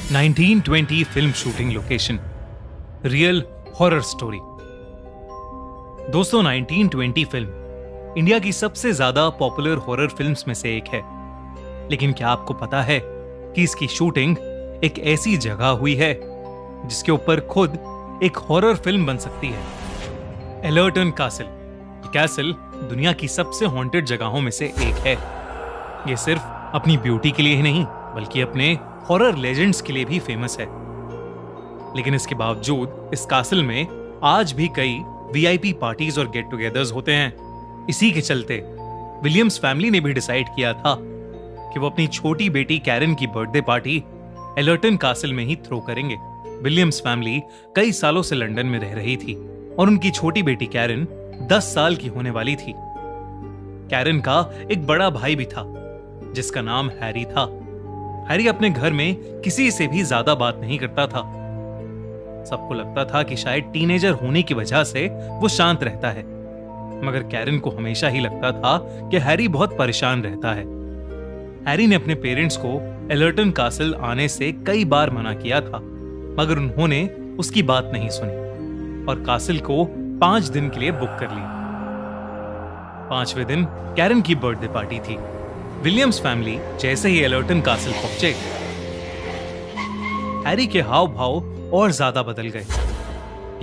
1920 film shooting location, real horror story. दोस्तों, 1920 film India की सबसे ज्यादा पॉपुलर हॉरर फिल्म्स में से एक है। लेकिन क्या आपको पता है कि इसकी शूटिंग एक ऐसी जगह हुई है जिसके ऊपर खुद एक हॉरर फिल्म बन सकती है। एलर्टन कासल। ये कैसल दुनिया की सबसे हॉन्टेड जगहों में से एक है। ये सिर्फ अपनी ब्यूटी के लिए ही नहीं बल्कि अपने हॉरर लेजेंड्स के लिए भी फेमस है। लेकिन इसके बावजूद इस कासल में आज भी कई वीआईपी पार्टीज और गेट टुगेदर्स होते हैं। इसी के चलते विलियम्स फैमिली ने भी डिसाइड किया था कि वो अपनी छोटी बेटी कैरन की बर्थडे पार्टी एलर्टन कासल में ही थ्रो करेंगे। विलियम्स फैमिली कई सालों से लंदन में रह रही थी और उनकी छोटी बेटी कैरन 10 साल की होने वाली थी। कैरन का एक बड़ा भाई भी था जिसका नाम हैरी था। हैरी अपने घर में किसी से भी ज्यादा बात नहीं करता था। सबको लगता था कि शायद टीनेजर होने की वजह से वो शांत रहता है, मगर कैरन को हमेशा ही लगता था कि हैरी बहुत परेशान रहता है। हैरी ने अपने पेरेंट्स को एलर्टन कासल आने से कई बार मना किया था, मगर उन्होंने उसकी बात नहीं सुनी और कासल को 5 दिन के लिए बुक कर लिया। 5वें दिन कैरन की बर्थडे पार्टी थी। विलियम्स फैमिली जैसे ही एलर्टन कासल पहुंचे, हैरी के हाव भाव और ज्यादा बदल गए।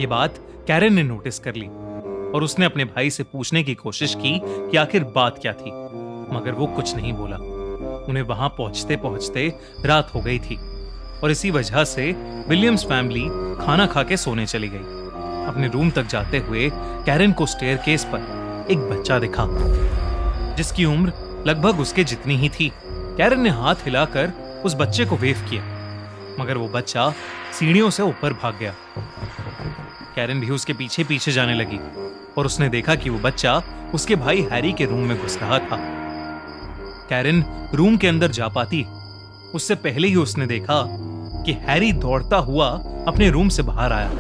ये बात कैरन ने नोटिस कर ली और उसने अपने भाई से पूछने की कोशिश की कि आखिर बात क्या थी, मगर वो कुछ नहीं बोला। उन्हें वहां पहुंचते पहुंचते रात हो गई थी और इसी वजह से विलियम्स फैमिली खाना खा के सोने चली गई। अपने रूम तक जाते हुए कैरन को स्टेयरकेस पर एक बच्चा दिखा जिसकी उम्र लगभग उसके जितनी ही थी। कैरन ने हाथ हिलाकर उस बच्चे को वेव किया, मगर वो बच्चा सीढ़ियों से ऊपर भाग गया। कैरन भी उसके पीछे पीछे जाने लगी और उसने देखा कि वो बच्चा उसके भाई हैरी के रूम में घुस रहा था। कैरन रूम के अंदर जा पाती उससे पहले ही उसने देखा कि हैरी दौड़ता हुआ अपने रूम से बाहर आया।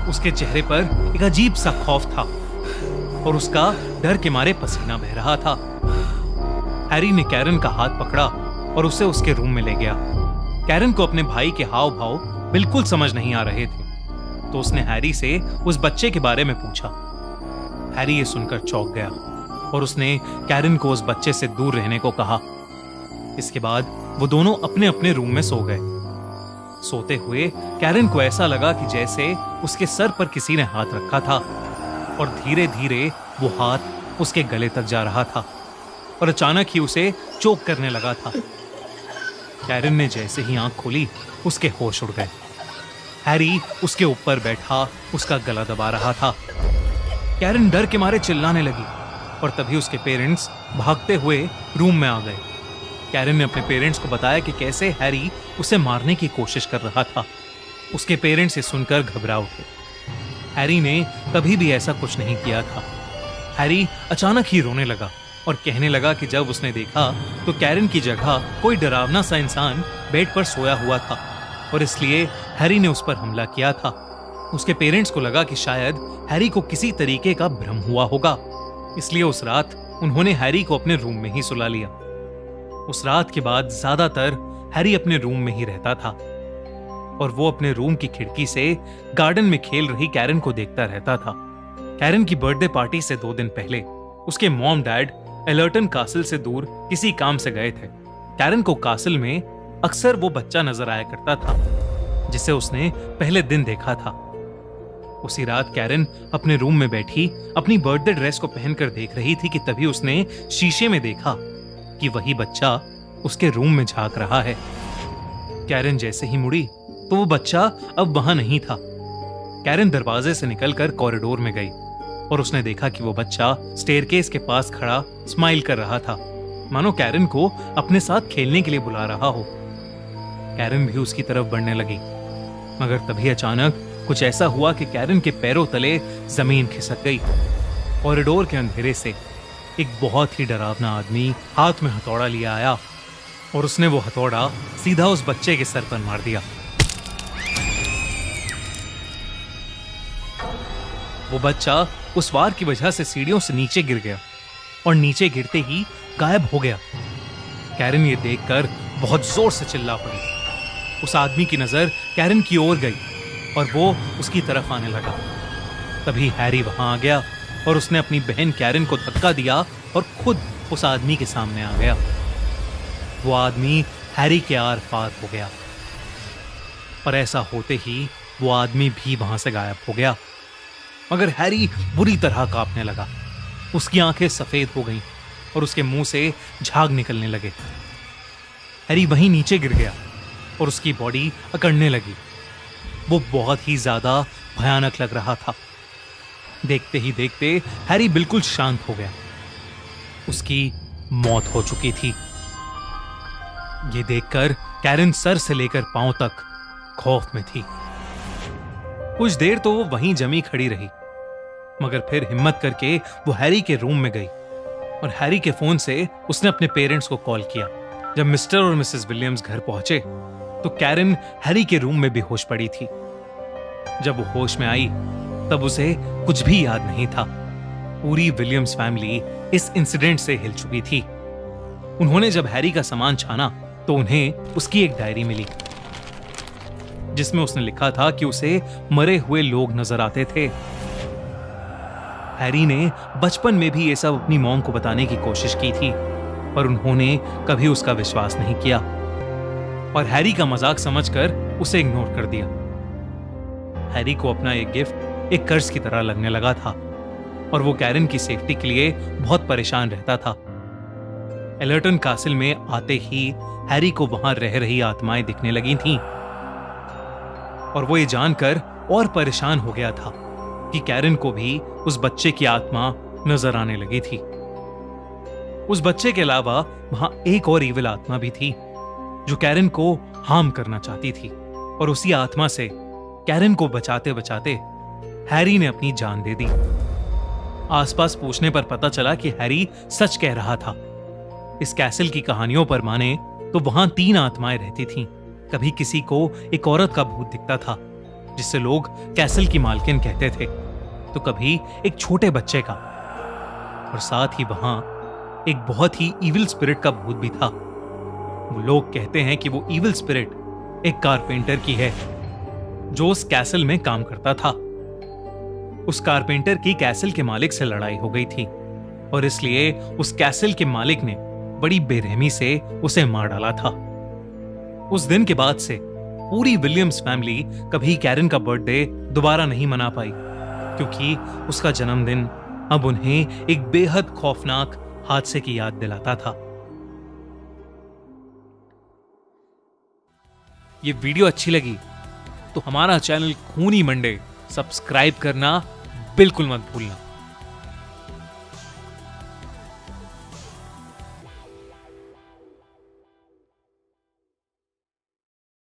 उसके चेहरे पर एक अजीब सा खौफ था और उसका डर के मारे पसीना बह रहा था। हैरी ने कैरन का हाथ पकड़ा और उसे उसके रूम में ले गया। कैरन को अपने भाई के हाव भाव बिल्कुल समझ नहीं आ रहे थे, तो उसने हैरी से उस बच्चे के बारे में पूछा। हैरी ये सुनकर चौंक गया और उसने कैरन को उस बच्चे से दूर रहने को कहा। इसके बाद वो दोनों अपने अपने रूम में सो गए। सोते हुए कैरन को ऐसा लगा कि जैसे उसके सर पर किसी ने हाथ रखा था और धीरे धीरे वो हाथ उसके गले तक जा रहा था और अचानक ही उसे चोक करने लगा था। कैरन ने जैसे ही आंख खोली उसके होश उड़ गए। हैरी उसके ऊपर बैठा उसका गला दबा रहा था। कैरन डर के मारे चिल्लाने लगी और तभी उसके पेरेंट्स भागते हुए रूम में आ गए। कैरन ने अपने पेरेंट्स को बताया कि कैसे हैरी उसे मारने की कोशिश कर रहा था। उसके पेरेंट्स ये सुनकर घबरा उठे। हैरी ने कभी भी ऐसा कुछ नहीं किया था। हैरी अचानक ही रोने लगा और कहने लगा कि जब उसने देखा तो कैरन की जगह कोई डरावना सा इंसान बेड पर सोया हुआ था और इसलिए हैरी ने उस पर हमला किया था। उसके पेरेंट्स को लगा कि शायद हैरी को किसी तरीके का भ्रम हुआ होगा, इसलिए उस रात उन्होंने हैरी को अपने रूम में ही सुला लिया। उस रात के बाद ज्यादातर हैरी अपने रूम में ही रहता था और वो अपने रूम की खिड़की से गार्डन में खेल रही कैरन को देखता रहता था। कैरन की बर्थडे पार्टी से 2 दिन पहले उसके मॉम डैड एलर्टन कासल से दूर किसी काम से गए थे। कैरन को कासल में अक्सर वो बच्चा नजर आया करता था जिसे उसने पहले दिन देखा था। उसी रात कैरन अपने रूम में बैठी अपनी बर्थडे ड्रेस को पहनकर देख रही थी कि तभी उसने शीशे में देखा कि वही बच्चा उसके रूम में झांक रहा है। कैरन जैसे ही मुड़ी तो वो बच्चा अब वहां नहीं था। कैरन दरवाजे से निकलकर कॉरिडोर में गई और उसने देखा कि वो बच्चा स्टेयरकेस के पास खड़ा स्माइल कर रहा था, मानो कैरन को अपने साथ खेलने के लिए बुला रहा हो। कैरन भी उसकी तरफ बढ़ने लगी, मगर तभी अचानक कुछ ऐसा हुआ कि कैरन के पैरों तले जमीन खिसक गई। कॉरिडोर के अंधेरे से एक बहुत ही डरावना आदमी हाथ में हथौड़ा लिया आया और उसने वो हथौड़ा सीधा उस बच्चे के सर पर मार दिया। वो बच्चा उस वार की वजह से सीढ़ियों से नीचे गिर गया और नीचे गिरते ही गायब हो गया। कैरन ये देखकर बहुत जोर से चिल्ला पड़ी। उस आदमी की नजर कैरन की ओर गई और वो उसकी तरफ आने लगा। तभी हैरी वहां आ गया और उसने अपनी बहन कैरन को धक्का दिया और खुद उस आदमी के सामने आ गया। वो आदमी हैरी के आर पार हो गया, पर ऐसा होते ही वो आदमी भी वहां से गायब हो गया। मगर हैरी बुरी तरह कांपने लगा। उसकी आंखें सफेद हो गईं और उसके मुंह से झाग निकलने लगे। हैरी वहीं नीचे गिर गया और उसकी बॉडी अकड़ने लगी। वो बहुत ही ज्यादा भयानक लग रहा था। देखते ही देखते हैरी बिल्कुल शांत हो गया। उसकी मौत हो चुकी थी। ये देखकर कैरन सर से लेकर पांव तक खौफ में थी। कुछ देर तो वो वहीं जमी खड़ी रही, मगर फिर हिम्मत करके वो हैरी के रूम में गई और हैरी के फोन से उसने अपने पेरेंट्स को कॉल किया। जब मिस्टर और मिसेस विलियम्स घर पहुंचे तो कैरन हैरी के रूम में बेहोश पड़ी थी। जब वो होश में आई तब उसे कुछ भी याद नहीं था। पूरी विलियम्स फैमिली इस इंसिडेंट से हिल चुकी थी। उन्होंने जब हैरी का सामान छाना तो उन्हें उसकी एक डायरी मिली, जिसमें उसने लिखा था कि उसे मरे हुए लोग नजर आते थे। हैरी ने बचपन में भी ये सब अपनी मॉम को बताने की कोशिश की थी, पर उन्होंने कभी उसका विश्वास नहीं किया और हैरी का मजाक समझकर उसे इग्नोर कर दिया। हैरी को अपना एक गिफ्ट एक कर्ज की तरह लगने लगा था और वो कैरन की सेफ्टी के लिए बहुत परेशान रहता था। एलर्टन कासिल में आते ही हैरी को वहां रह रही आत्माएं दिखने लगी थीं और वो ये जानकर और परेशान हो गया था कि कैरन को भी उस बच्चे की आत्मा नजर आने लगी थी। उस बच्चे के अलावा वहां एक और ईविल आत्मा भी थी जो कैरन को हार्म करना चाहती थी और उसी आत्मा से कैरन को बचाते बचाते हैरी ने अपनी जान दे दी। आसपास पूछने पर पता चला कि हैरी सच कह रहा था। इस कैसल की कहानियों पर माने तो वहां 3 आत्माएं रहती थीं। कभी किसी को एक औरत का भूत दिखता था जिससे लोग कैसल की मालकिन कहते थे, तो कभी एक छोटे बच्चे का, और साथ ही वहां एक बहुत ही इविल स्पिरिट का भूत भी था। वो लोग कहते हैं कि वो इविल स्पिरिट एक कारपेंटर की है जो उस कैसल में काम करता था। उस कारपेंटर की कैसल के मालिक से लड़ाई हो गई थी और इसलिए उस कैसल के मालिक ने बड़ी बेरहमी से उसे मार डाला था। उस दिन के बाद से पूरी विलियम्स फैमिली कभी कैरन का बर्थडे दोबारा नहीं मना पाई, क्योंकि उसका जन्मदिन अब उन्हें एक बेहद खौफनाक हादसे की याद दिलाता था। ये वीडियो अच्छी लगी तो हमारा चैनल खूनी मंडे सब्सक्राइब करना बिल्कुल मत भूलना।